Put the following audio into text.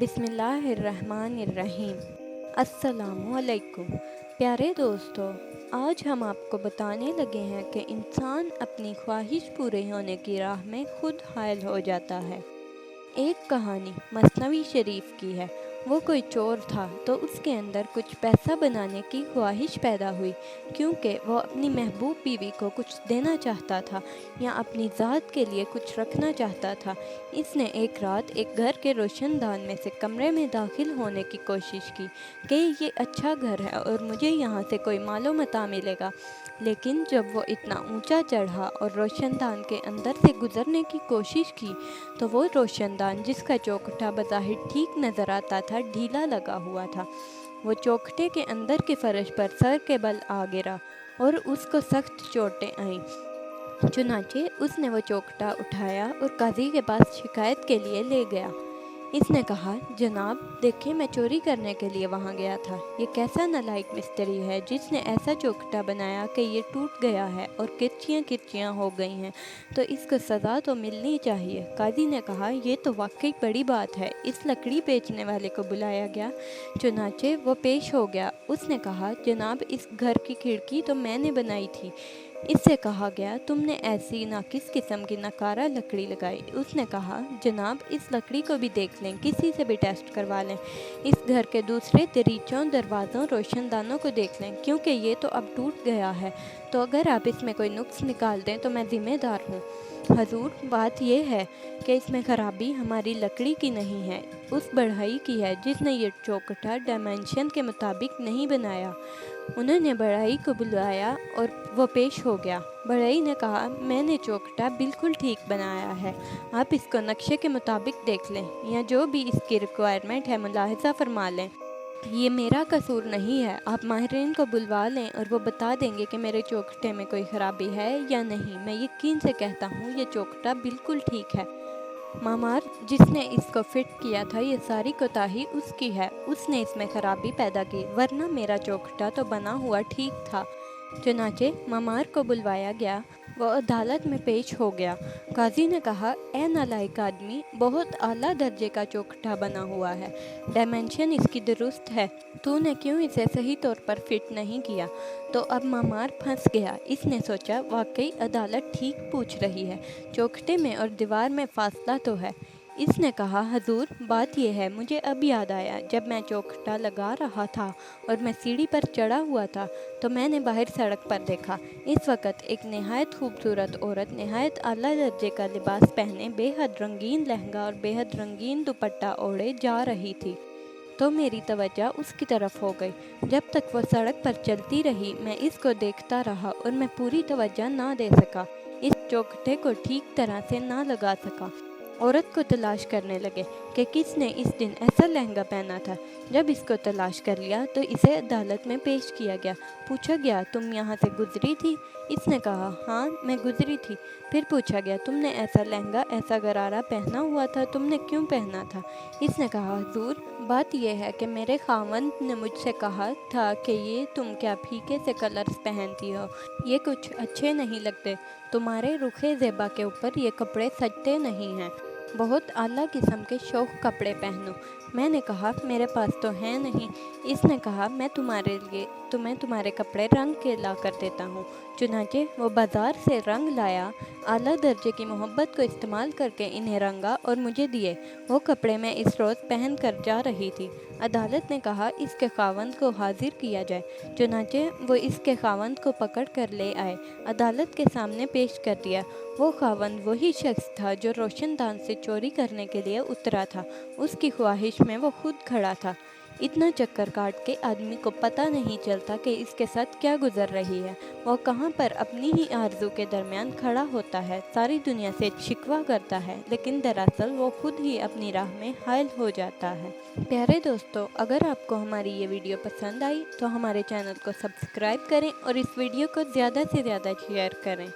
بسم اللہ الرحمن الرحیم۔ السلام علیکم پیارے دوستو، آج ہم آپ کو بتانے لگے ہیں کہ انسان اپنی خواہش پورے ہونے کی راہ میں خود حائل ہو جاتا ہے۔ ایک کہانی مثنوی شریف کی ہے۔ وہ کوئی چور تھا تو اس کے اندر کچھ پیسہ بنانے کی خواہش پیدا ہوئی، کیونکہ وہ اپنی محبوب بیوی کو کچھ دینا چاہتا تھا یا اپنی ذات کے لیے کچھ رکھنا چاہتا تھا۔ اس نے ایک رات ایک گھر کے روشن دان میں سے کمرے میں داخل ہونے کی کوشش کی کہ یہ اچھا گھر ہے اور مجھے یہاں سے کوئی مال و متاع ملے گا، لیکن جب وہ اتنا اونچا چڑھا اور روشن دان کے اندر سے گزرنے کی کوشش کی تو وہ روشن دان جس کا چوکھٹا بظاہر ٹھیک نظر آتا تھا ڈھیلا لگا ہوا تھا۔ وہ چوکھٹے کے اندر کے فرش پر سر کے بل آ گرا اور اس کو سخت چوٹیں آئیں۔ چنانچہ اس نے وہ چوکھٹا اٹھایا اور قاضی کے پاس شکایت کے لیے لے گیا۔ اس نے کہا، جناب دیکھیں، میں چوری کرنے کے لیے وہاں گیا تھا۔ یہ کیسا نالائق مستری ہے جس نے ایسا چوکھٹا بنایا کہ یہ ٹوٹ گیا ہے اور کرچیاں کرچیاں ہو گئی ہیں، تو اس کو سزا تو ملنی چاہیے۔ قاضی نے کہا، یہ تو واقعی بڑی بات ہے۔ اس لکڑی بیچنے والے کو بلایا گیا۔ چنانچہ وہ پیش ہو گیا۔ اس نے کہا، جناب اس گھر کی کھڑکی تو میں نے بنائی تھی۔ اس سے کہا گیا، تم نے ایسی ناقص قسم کی نکارہ لکڑی لگائی۔ اس نے کہا، جناب اس لکڑی کو بھی دیکھ لیں، کسی سے بھی ٹیسٹ کروا لیں۔ اس گھر کے دوسرے دریچوں، دروازوں، روشن دانوں کو دیکھ لیں، کیونکہ یہ تو اب ٹوٹ گیا ہے، تو اگر آپ اس میں کوئی نقص نکال دیں تو میں ذمہ دار ہوں۔ حضور، بات یہ ہے کہ اس میں خرابی ہماری لکڑی کی نہیں ہے، اس بڑھئی کی ہے جس نے یہ چوکھٹا ڈائمینشن کے مطابق نہیں بنایا۔ انہوں نے بڑھئی کو بلایا اور وہ پیش ہو گیا۔ بڑھئی نے کہا، میں نے چوکھٹا بالکل ٹھیک بنایا ہے، آپ اس کو نقشے کے مطابق دیکھ لیں یا جو بھی اس کی ریکوائرمنٹ ہے ملاحظہ فرما لیں۔ یہ میرا قصور نہیں ہے، آپ ماہرین کو بلوا لیں اور وہ بتا دیں گے کہ میرے چوکھٹے میں کوئی خرابی ہے یا نہیں۔ میں یقین سے کہتا ہوں یہ چوکھٹا بالکل ٹھیک ہے۔ معمار جس نے اس کو فٹ کیا تھا، یہ ساری کوتاہی اس کی ہے، اس نے اس میں خرابی پیدا کی، ورنہ میرا چوکھٹا تو بنا ہوا ٹھیک تھا۔ چنانچہ معمار کو بلوایا گیا۔ وہ عدالت میں پیش ہو گیا۔ قاضی نے کہا، اے نالائق آدمی، بہت اعلیٰ درجے کا چوکھٹا بنا ہوا ہے، ڈائمینشن اس کی درست ہے، تو نے کیوں اسے صحیح طور پر فٹ نہیں کیا؟ تو اب معمار پھنس گیا۔ اس نے سوچا، واقعی عدالت ٹھیک پوچھ رہی ہے، چوکھٹے میں اور دیوار میں فاصلہ تو ہے۔ اس نے کہا، حضور بات یہ ہے، مجھے اب یاد آیا، جب میں چوکھٹا لگا رہا تھا اور میں سیڑھی پر چڑھا ہوا تھا تو میں نے باہر سڑک پر دیکھا، اس وقت ایک نہایت خوبصورت عورت نہایت اعلیٰ درجے کا لباس پہنے بے حد رنگین لہنگا اور بے حد رنگین دوپٹہ اوڑھے جا رہی تھی۔ تو میری توجہ اس کی طرف ہو گئی۔ جب تک وہ سڑک پر چلتی رہی میں اس کو دیکھتا رہا اور میں پوری توجہ نہ دے سکا، اس چوکھٹے کو ٹھیک طرح سے نہ لگا سکا۔ عورت کو تلاش کرنے لگے کہ کس نے اس دن ایسا لہنگا پہنا تھا۔ جب اس کو تلاش کر لیا تو اسے عدالت میں پیش کیا گیا۔ پوچھا گیا، تم یہاں سے گزری تھی؟ اس نے کہا، ہاں میں گزری تھی۔ پھر پوچھا گیا، تم نے ایسا لہنگا، ایسا غرارہ پہنا ہوا تھا، تم نے کیوں پہنا تھا؟ اس نے کہا، حضور بات یہ ہے کہ میرے خاوند نے مجھ سے کہا تھا کہ یہ تم کیا پھیکے سے کلرز پہنتی ہو، یہ کچھ اچھے نہیں لگتے، تمہارے رخ زیبا کے اوپر یہ کپڑے سجتے نہیں ہیں، بہت اعلیٰ قسم کے شوخ کپڑے پہنو۔ میں نے کہا، میرے پاس تو ہیں نہیں۔ اس نے کہا، میں تمہارے کپڑے رنگ کے لا کر دیتا ہوں۔ چنانچہ وہ بازار سے رنگ لایا، اعلیٰ درجے کی محبت کو استعمال کر کے انہیں رنگا اور مجھے دیے۔ وہ کپڑے میں اس روز پہن کر جا رہی تھی۔ عدالت نے کہا، اس کے خاوند کو حاضر کیا جائے۔ چنانچہ وہ اس کے خاوند کو پکڑ کر لے آئے، عدالت کے سامنے پیش کر دیا۔ وہ خاوند وہی شخص تھا جو روشن دان سے چوری کرنے کے لیے اترا تھا، اس کی خواہش میں وہ خود کھڑا تھا۔ اتنا چکر کاٹ کے آدمی کو پتہ نہیں چلتا کہ اس کے ساتھ کیا گزر رہی ہے، وہ کہاں پر اپنی ہی آرزو کے درمیان کھڑا ہوتا ہے، ساری دنیا سے شکوہ کرتا ہے، لیکن دراصل وہ خود ہی اپنی راہ میں حائل ہو جاتا ہے۔ پیارے دوستو، اگر آپ کو ہماری یہ ویڈیو پسند آئی تو ہمارے چینل کو سبسکرائب کریں اور اس ویڈیو کو زیادہ سے زیادہ شیئر کریں۔